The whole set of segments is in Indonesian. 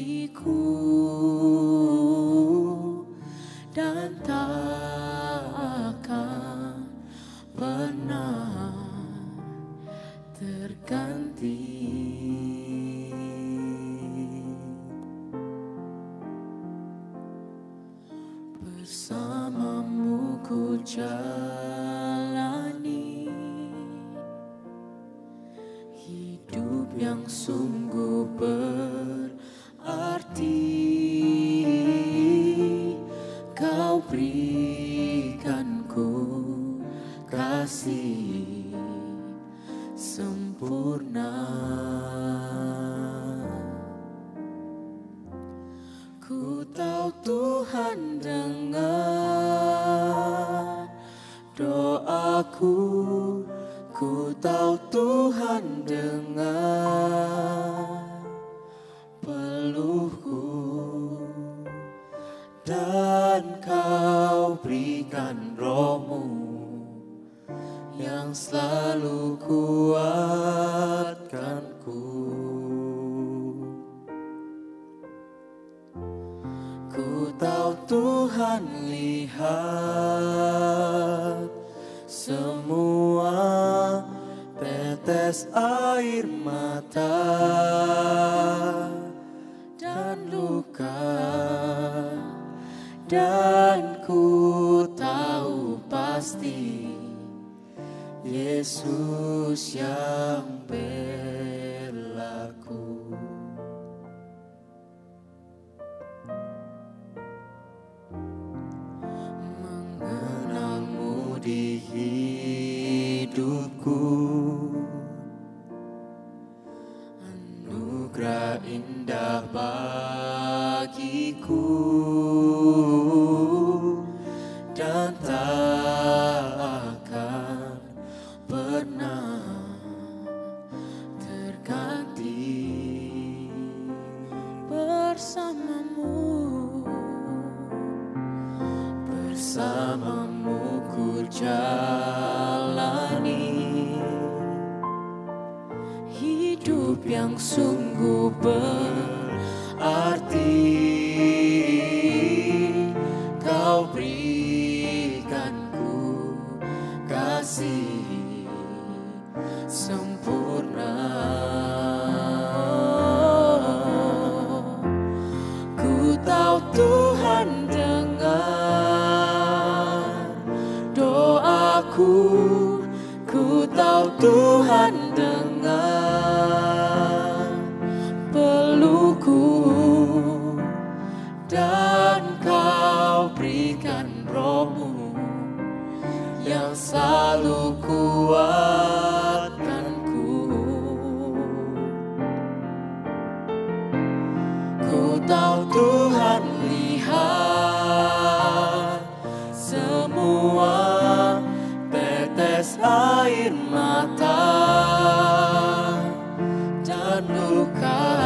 bagiku dan tak akan pernah terganti. Bersamamu ku jalani hidup yang sungguh berarti. Kau berikanku kasih sempurna. Ku tahu Tuhan dengar doaku, ku tahu Tuhan dengar peluhku, dan Kau berikan Roh-Mu yang selalu kuatkanku. Ku tahu Tuhan lihat semua tetes air mata dan luka, dan ku tahu pasti Yesus yang belaku. Mengenalmu di hidupku, anugerah indah bagiku, dan tak akan pernah terganti. Bersamamu ku jalani hidup yang sungguh berarti. Kau berikanku kasih sempurna. Ku tahu Tuhan dengar doaku, ku tahu Tuhan dengar peluhku, dan Kau berikan Roh-Mu yang selalu kuatkanku. Ku tahu Tuhan lihat semua tetes air mata dan luka,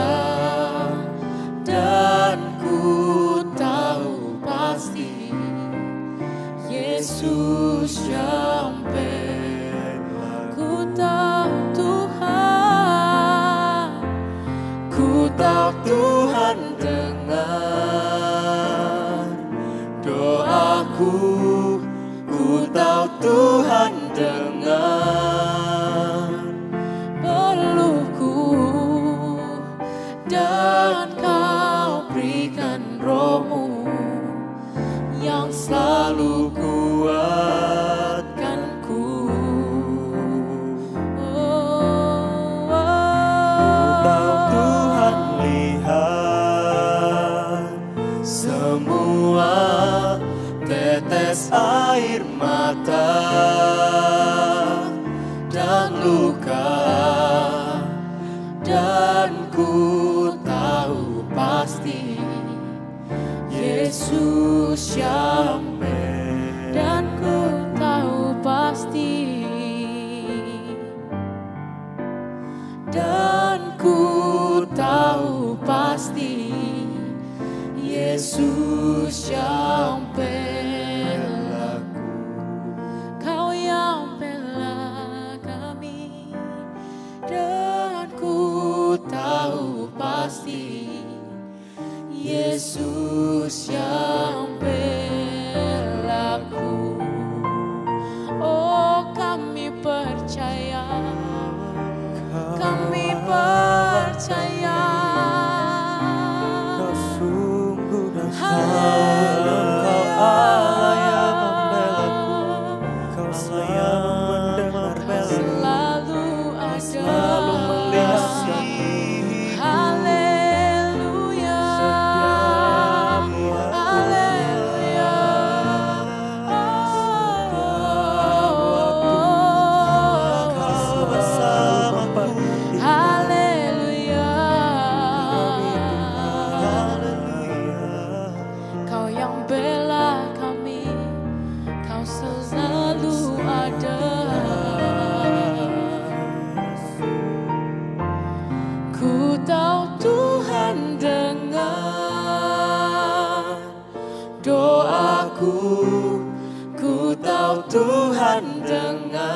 dan ku tahu pasti Yesus yang bela. Ku tahu Tuhan, ku tahu Tuhan dengar doaku, ku tahu Tuhan dengar peluhku, dan Kau berikan Roh-Mu yang selalu kuatkanku. Ku tahu Tuhan lihat semua tetes air mata dan luka, dan ku tahu pasti Yesus yang bela, dan ku tahu pasti, dan ku tahu pasti Yesus yang belaku. Kau yang bela kami, dan ku tahu pasti Yesus yang belaku. Oh, kami percaya, kami percaya. Kau sungguh Haleluya. Kau Allah yang membelaku, Kau selalu mendengar belaku, Selalu ada, selalu melihat kami. Haleluya. Setiap waktu, Haleluya. Kau bersamaku. Haleluya. Haleluya. Kau yang bela kami, Kau selalu ada. Ku tahu Tuhan dengar doaku, ku tahu Tuhan dengar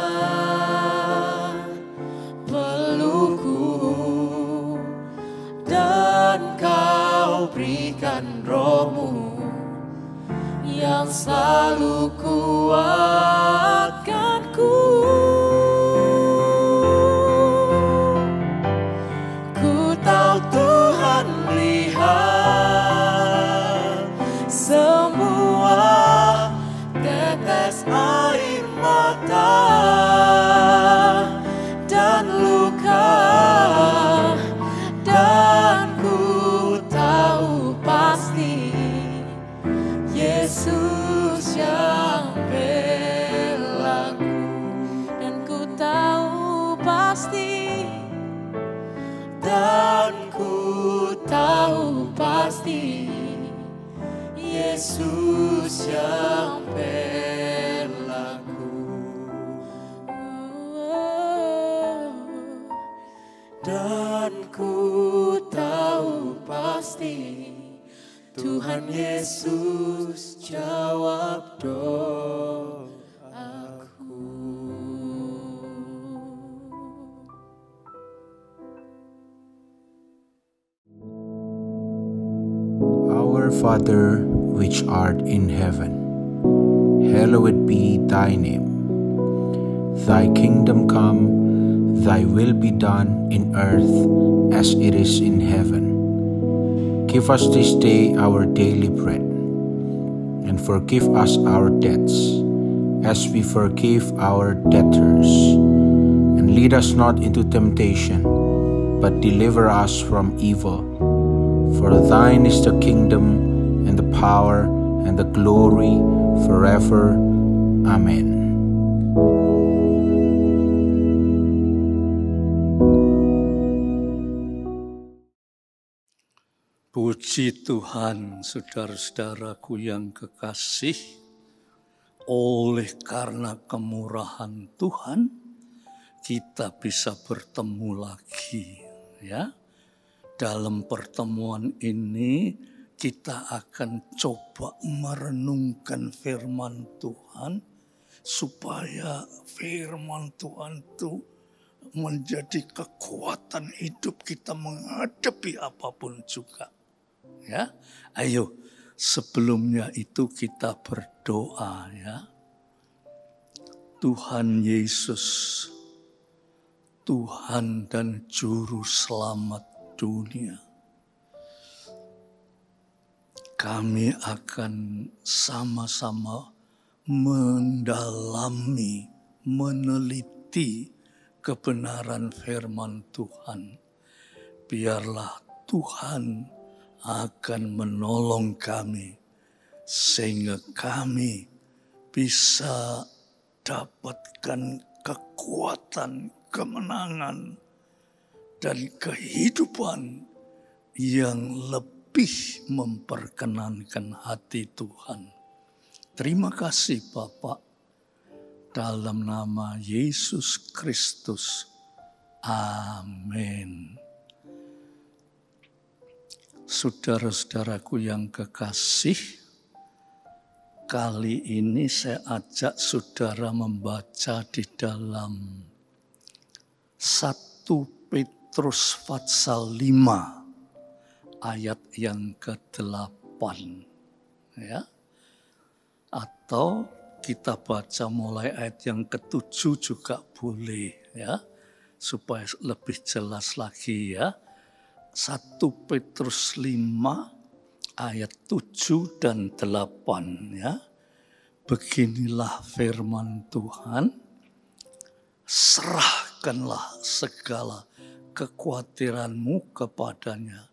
pelukku, dan Kau berikan Roh-Mu yang selalu kuatkanku. Ku tahu Tuhan lihat semua tetes air mata dan luka, dan ku tahu pasti Yesus yang belaku, dan ku tahu pasti, dan ku tahu pasti Yesus yang belaku. Dan ku tahu pasti Tuhan Yesus jawab doaku. Our Father, which art in heaven, hallowed be thy name. Thy kingdom come, thy will be done in earth as it is in heaven. Give us this day our daily bread, and forgive us our debts, as we forgive our debtors. And lead us not into temptation, but deliver us from evil. For thine is the kingdom, and the power, and the glory, forever. Amen. Puji Tuhan, saudara-saudaraku yang kekasih, oleh karena kemurahan Tuhan, kita bisa bertemu lagi, ya. Dalam pertemuan ini, kita akan coba merenungkan firman Tuhan, supaya firman Tuhan itu menjadi kekuatan hidup kita menghadapi apapun juga. Ya, ayo sebelumnya itu kita berdoa, ya. Tuhan Yesus, Tuhan dan Juru Selamat dunia, kami akan sama-sama mendalami, meneliti kebenaran firman Tuhan. Biarlah Tuhan akan menolong kami, sehingga kami bisa dapatkan kekuatan, kemenangan, dan kehidupan yang lebih memperkenankan hati Tuhan. Terima kasih Bapak, dalam nama Yesus Kristus. Amin. Saudara-saudaraku yang kekasih, kali ini saya ajak saudara membaca di dalam 1 Petrus pasal 5 ayat yang ke-8 ya. Atau kita baca mulai ayat yang ke-7 juga boleh ya. Supaya lebih jelas lagi ya. 1 Petrus 5 ayat 7 dan 8 ya. Beginilah firman Tuhan, serahkanlah segala kekhawatiranmu kepadanya,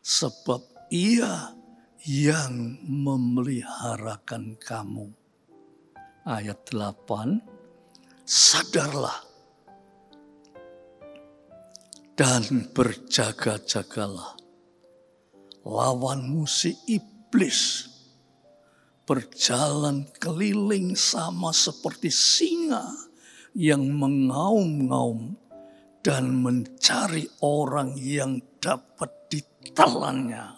sebab Ia yang memeliharakan kamu. Ayat 8, sadarlah dan berjaga-jagalah. Lawanmu si iblis berjalan keliling sama seperti singa yang mengaum-ngaum dan mencari orang yang dapat ditelannya.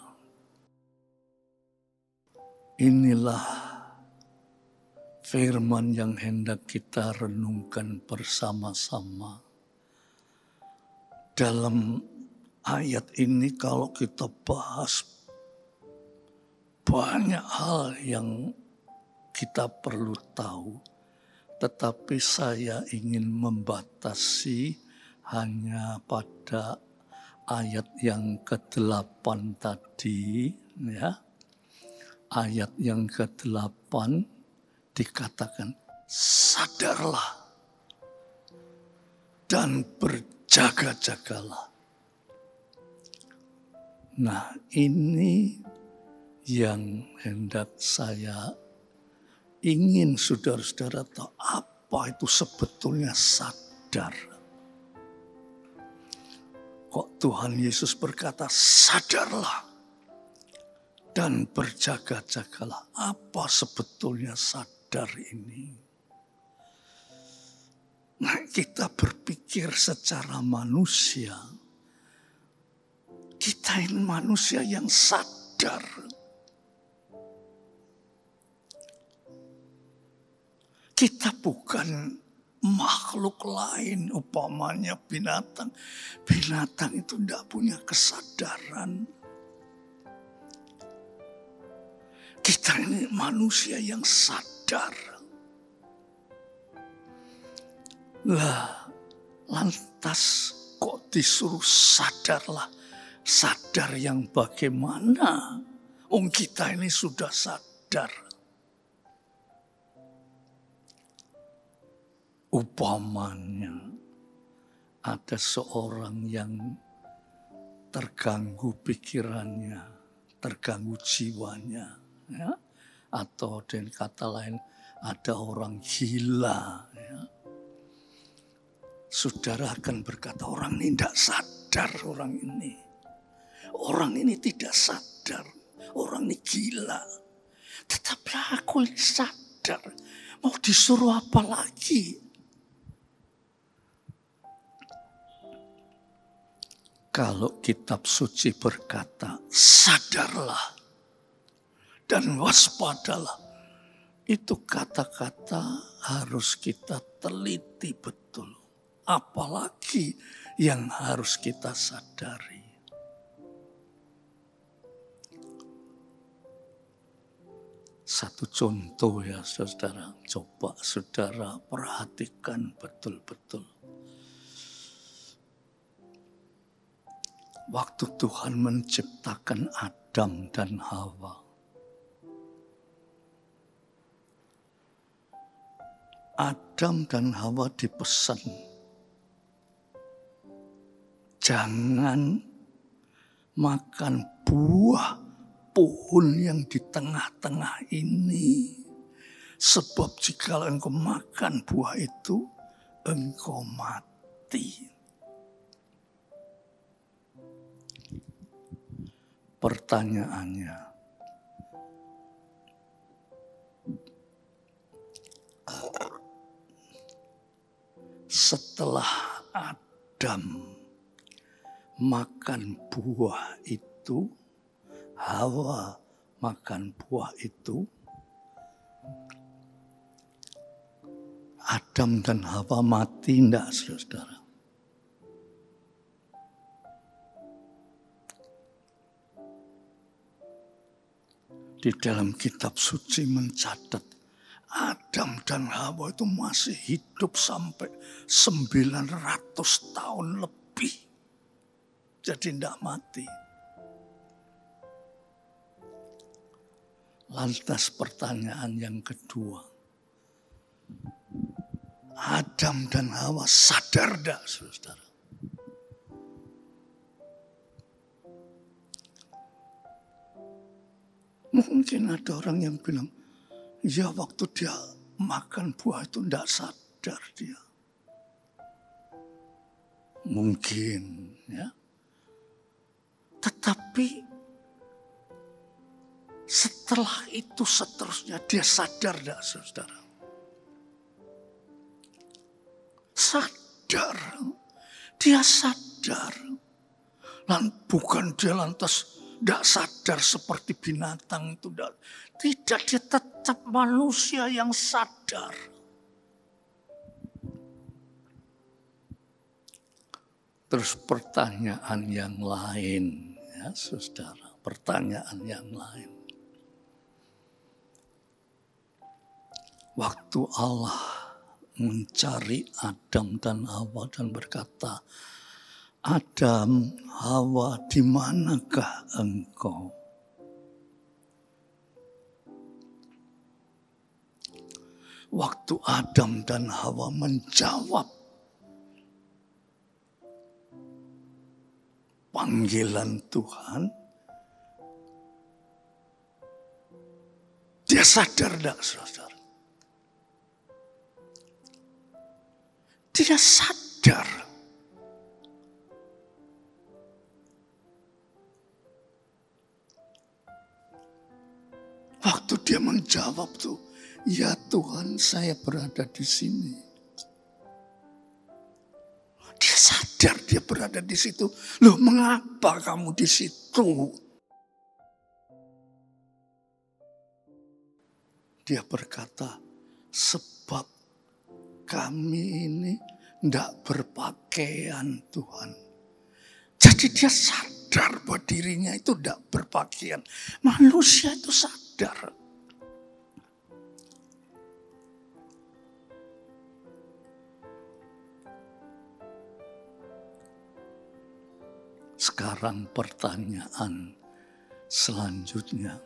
Inilah firman yang hendak kita renungkan bersama-sama. Dalam ayat ini kalau kita bahas banyak hal yang kita perlu tahu, tetapi saya ingin membatasi hanya pada ayat yang ke-8 tadi, ya. Ayat yang ke-8 dikatakan, sadarlah dan berjaga-jagalah. Nah, ini yang hendak saya ingin saudara-saudara tahu, apa itu sebetulnya sadar. Kok Tuhan Yesus berkata sadarlah dan berjaga-jagalah. Apa sebetulnya sadar ini? Nah, kita berpikir secara manusia. Kita ini manusia yang sadar. Kita bukan makhluk lain, umpamanya binatang. Binatang itu tidak punya kesadaran. Kita ini manusia yang sadar. Lah, lantas kok disuruh sadarlah? Sadar yang bagaimana? Kita ini sudah sadar. Umpamanya ada seorang yang terganggu pikirannya, terganggu jiwanya, ya? Atau dengan kata lain ada orang gila. Ya? Saudara akan berkata orang ini tidak sadar, orang ini tidak sadar, orang ini gila. Tetapi aku ini sadar, mau disuruh apa lagi? Kalau kitab suci berkata, sadarlah dan waspadalah. Itu kata-kata harus kita teliti betul. Apalagi yang harus kita sadari. Satu contoh ya saudara, coba saudara perhatikan betul-betul. Waktu Tuhan menciptakan Adam dan Hawa, Adam dan Hawa dipesan, jangan makan buah pohon yang di tengah-tengah ini. Sebab jika engkau makan buah itu, engkau mati. Pertanyaannya, setelah Adam makan buah itu, Hawa makan buah itu, Adam dan Hawa mati enggak, saudara? Di dalam kitab suci mencatat Adam dan Hawa itu masih hidup sampai 900 tahun lebih. Jadi tidak mati. Lantas pertanyaan yang kedua. Adam dan Hawa sadar tidak, saudara? Mungkin ada orang yang bilang, ya waktu dia makan buah itu tidak sadar dia. Mungkin ya. Tetapi setelah itu seterusnya dia sadar tidak, saudara? Sadar. Dia sadar. Bukan dia lantas tidak sadar seperti binatang itu. Tidak, dia tetap manusia yang sadar. Terus pertanyaan yang lain, ya saudara. Pertanyaan yang lain. Waktu Allah mencari Adam dan Hawa dan berkata, Adam, Hawa, di manakah engkau? Waktu Adam dan Hawa menjawab panggilan Tuhan, dia sadar tidak, saudara? Dia sadar. Waktu dia menjawab tuh, ya Tuhan, saya berada di sini. Dia sadar dia berada di situ. Loh, mengapa kamu di situ? Dia berkata, sebab kami ini tidak berpakaian, Tuhan. Jadi dia sadar bahwa dirinya itu tidak berpakaian. Manusia itu sadar. Sekarang pertanyaan selanjutnya.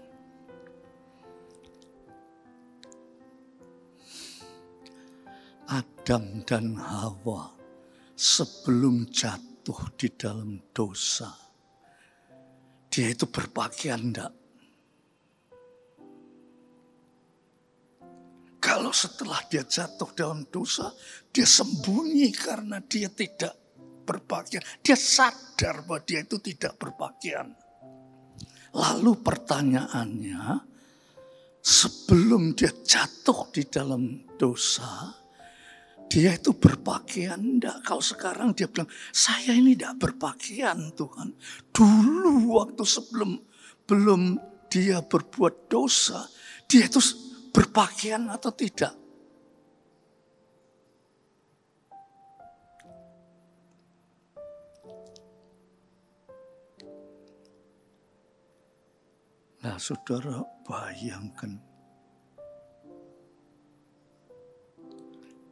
Adam dan Hawa sebelum jatuh di dalam dosa, dia itu berpakaian enggak? Kalau setelah dia jatuh dalam dosa, dia sembunyi karena dia tidak berpakaian. Dia sadar bahwa dia itu tidak berpakaian. Lalu pertanyaannya, sebelum dia jatuh di dalam dosa, dia itu berpakaian enggak? Kalau sekarang dia bilang, saya ini enggak berpakaian, Tuhan. Dulu waktu belum dia berbuat dosa, dia itu berpakaian atau tidak? Nah, saudara, bayangkan.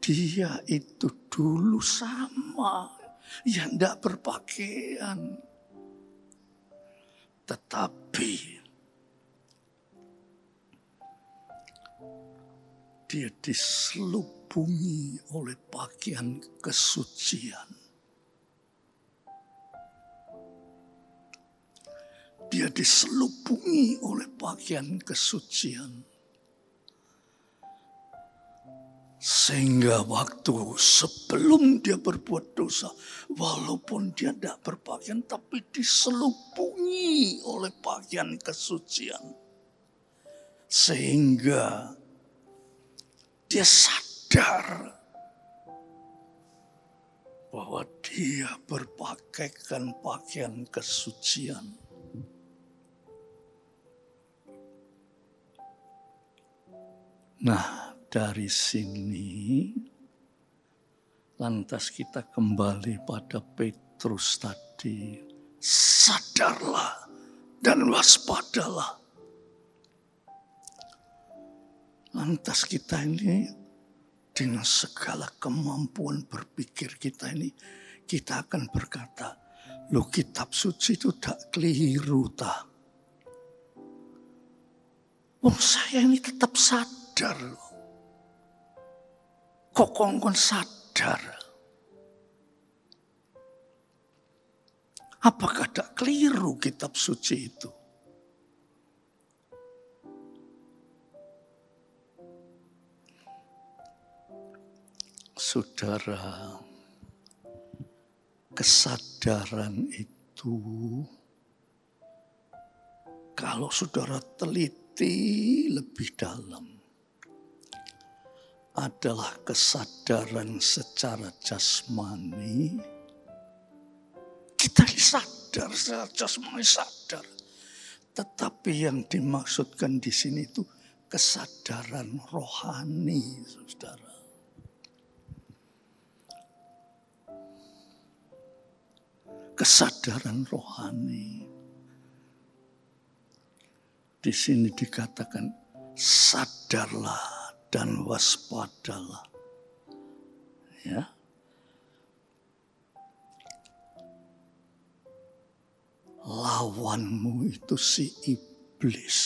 Dia itu dulu sama, yang tidak berpakaian. Tetapi dia diselubungi oleh pakaian kesucian. Dia diselubungi oleh pakaian kesucian. Sehingga waktu sebelum dia berbuat dosa, walaupun dia tidak berpakaian, tapi diselubungi oleh pakaian kesucian. Sehingga dia sadar bahwa dia berpakaikan pakaian kesucian. Nah, dari sini lantas kita kembali pada Petrus tadi. Sadarlah dan waspadalah. Lantas kita ini dengan segala kemampuan berpikir kita ini, kita akan berkata, loh kitab suci itu tak keliru tak. Wong saya ini tetap sadar loh. Kok kongkon sadar? Apakah tak keliru kitab suci itu? Saudara, kesadaran itu kalau saudara teliti lebih dalam adalah kesadaran secara jasmani. Kita sadar, secara jasmani sadar. Tetapi yang dimaksudkan di sini itu kesadaran rohani, saudara. Kesadaran rohani. Di sini dikatakan sadarlah dan waspadalah. Ya. Lawanmu itu si iblis.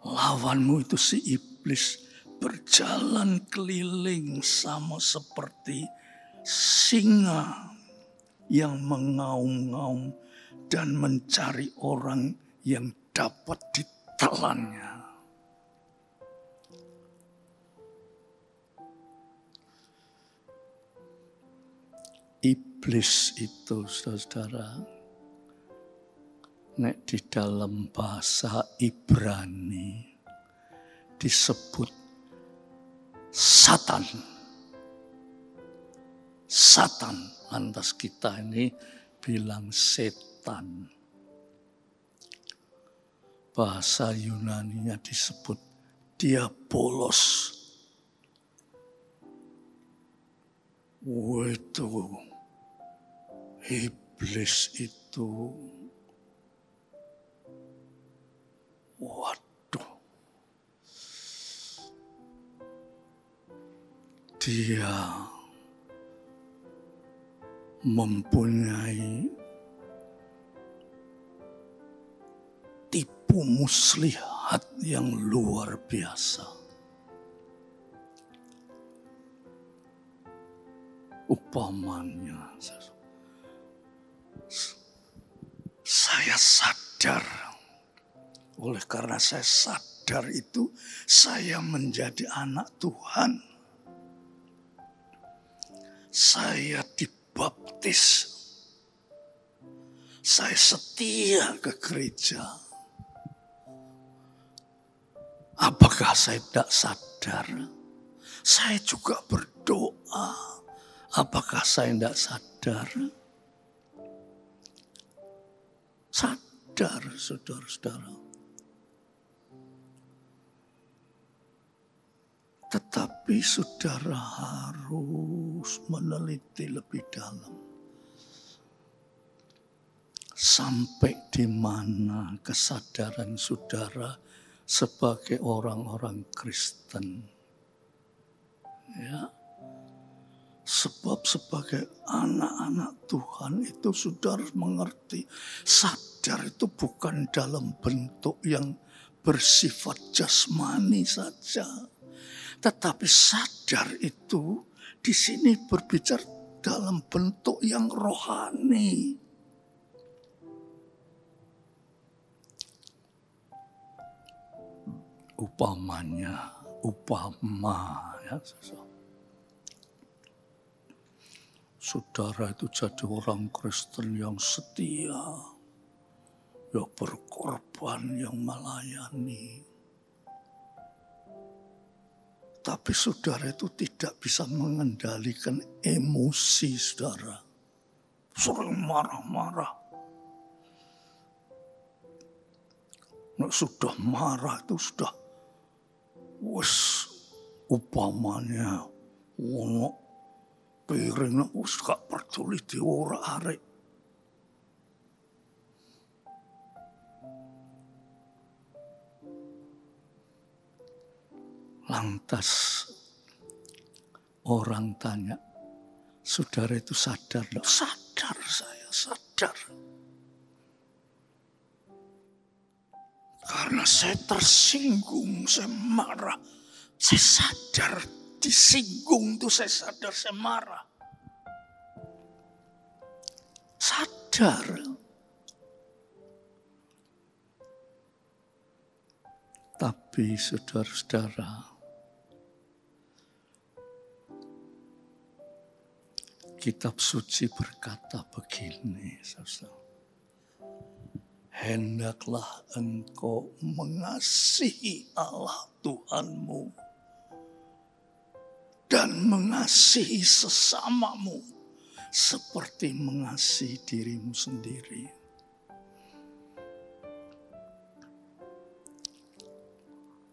Lawanmu itu si iblis. Berjalan keliling sama seperti singa yang mengaum-ngaum dan mencari orang yang dapat ditelannya. Iblis itu, saudara, nek di dalam bahasa Ibrani disebut Satan. Satan. Lantas kita ini bilang setan. Bahasa Yunaninya disebut diabolos. Itu iblis itu. Waduh. Dia mempunyai tipu muslihat yang luar biasa. Upamanya, saya sadar. Oleh karena saya sadar itu, saya menjadi anak Tuhan. Saya dibaptis. Saya setia ke gereja. Apakah saya tidak sadar? Saya juga berdoa. Apakah saya tidak sadar? Sadar, saudara-saudara. Tetapi saudara harus meneliti lebih dalam. Sampai di mana kesadaran saudara sebagai orang-orang Kristen. Ya. Sebab sebagai anak-anak Tuhan itu saudara mengerti. Sadar itu bukan dalam bentuk yang bersifat jasmani saja. Tetapi sadar itu di sini berbicara dalam bentuk yang rohani. Upamanya, ya, saudara itu jadi orang Kristen yang setia, yang berkorban, yang melayani. Tapi saudara itu tidak bisa mengendalikan emosi saudara. Sering marah-marah. Nah, sudah marah itu sudah upamanya ono piring gak peduli diurak-arik. Lantas orang tanya, saudara itu sadar? Sadar, saya sadar. Karena saya tersinggung, saya marah. Saya sadar, disinggung tuh saya sadar, saya marah. Sadar. Tapi saudara-saudara, Kitab suci berkata begini, saudara. Hendaklah engkau mengasihi Allah Tuhanmu dan mengasihi sesamamu seperti mengasihi dirimu sendiri.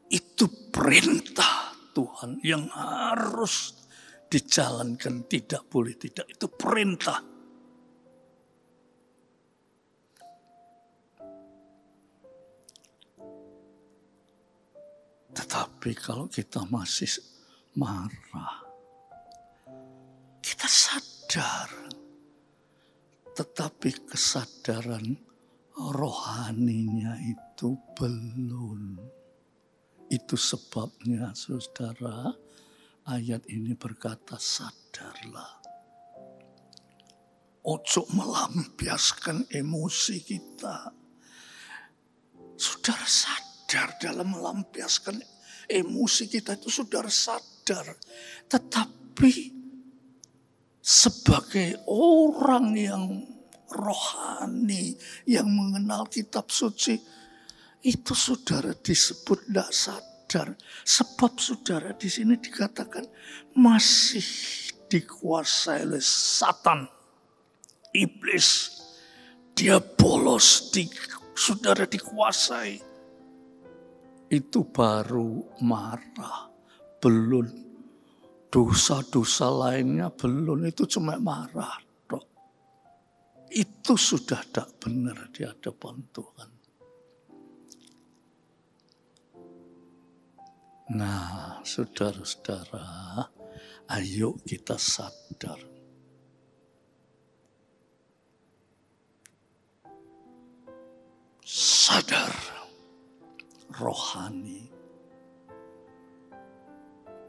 Itu perintah Tuhan yang harus dijalankan, tidak boleh tidak. Itu perintah. Tetapi kalau kita masih marah, kita sadar. Tetapi kesadaran rohaninya itu belum. Itu sebabnya saudara, ayat ini berkata sadarlah. Ojo melampiaskan emosi kita. Saudara sadar dalam melampiaskan emosi kita itu saudara sadar. Tetapi sebagai orang yang rohani, yang mengenal kitab suci, itu saudara disebut tidak sadar. Sebab saudara di sini dikatakan masih dikuasai oleh Satan, iblis, diabolos, saudara dikuasai. Itu baru marah, belum dosa-dosa lainnya belum, itu cuma marah. Itu sudah tidak benar di hadapan Tuhan. Nah, saudara-saudara, ayo kita sadar. Sadar rohani.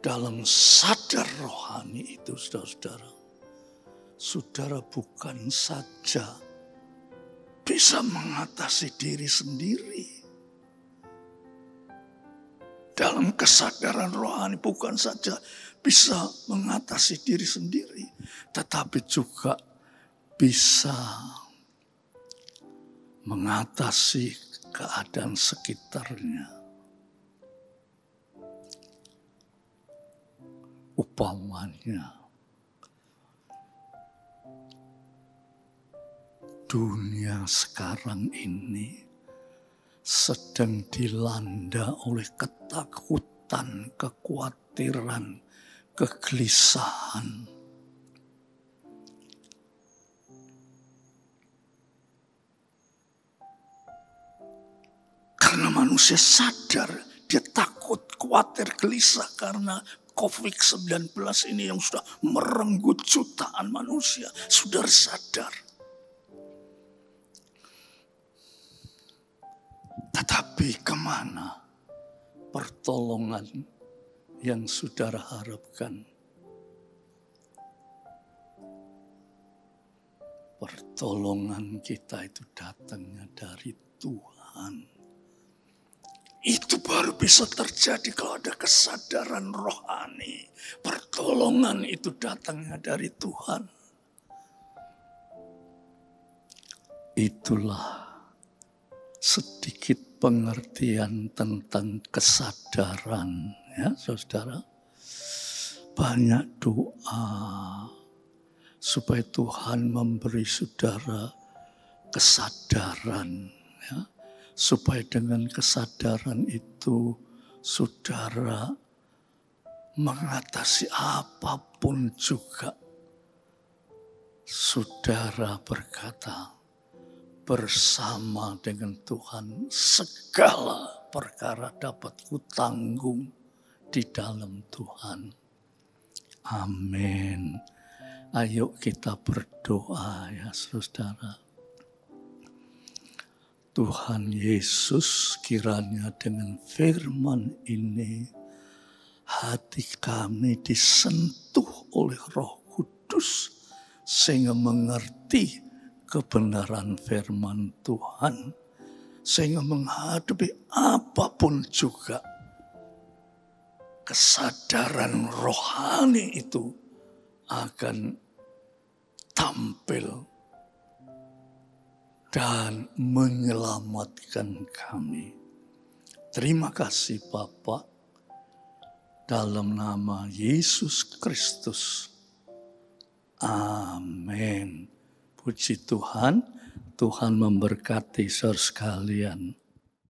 Dalam sadar rohani itu, saudara-saudara, saudara bukan saja bisa mengatasi diri sendiri. Dalam kesadaran rohani bukan saja bisa mengatasi diri sendiri, tetapi juga bisa mengatasi keadaan sekitarnya. Umpamanya, dunia sekarang ini sedang dilanda oleh ketakutan, kekhawatiran, kegelisahan. Karena manusia sadar, dia takut, khawatir, gelisah karena COVID-19 ini yang sudah merenggut jutaan manusia. Sudah sadar. Tetapi kemana pertolongan yang saudara harapkan? Pertolongan kita itu datangnya dari Tuhan. Itu baru bisa terjadi kalau ada kesadaran rohani. Pertolongan itu datangnya dari Tuhan. Itulah sedikit pengertian tentang kesadaran, ya saudara. Banyak doa supaya Tuhan memberi saudara kesadaran, ya. Supaya dengan kesadaran itu saudara mengatasi apapun juga. Saudara berkata, bersama dengan Tuhan segala perkara dapat kutanggung di dalam Tuhan. Amin. Ayo kita berdoa ya saudara. Tuhan Yesus, kiranya dengan firman ini hati kami disentuh oleh Roh Kudus sehingga mengerti kebenaran firman Tuhan, sehingga menghadapi apapun juga kesadaran rohani itu akan tampil dan menyelamatkan kami. Terima kasih Bapa, dalam nama Yesus Kristus. Amin. Puji Tuhan, Tuhan memberkati saudara sekalian.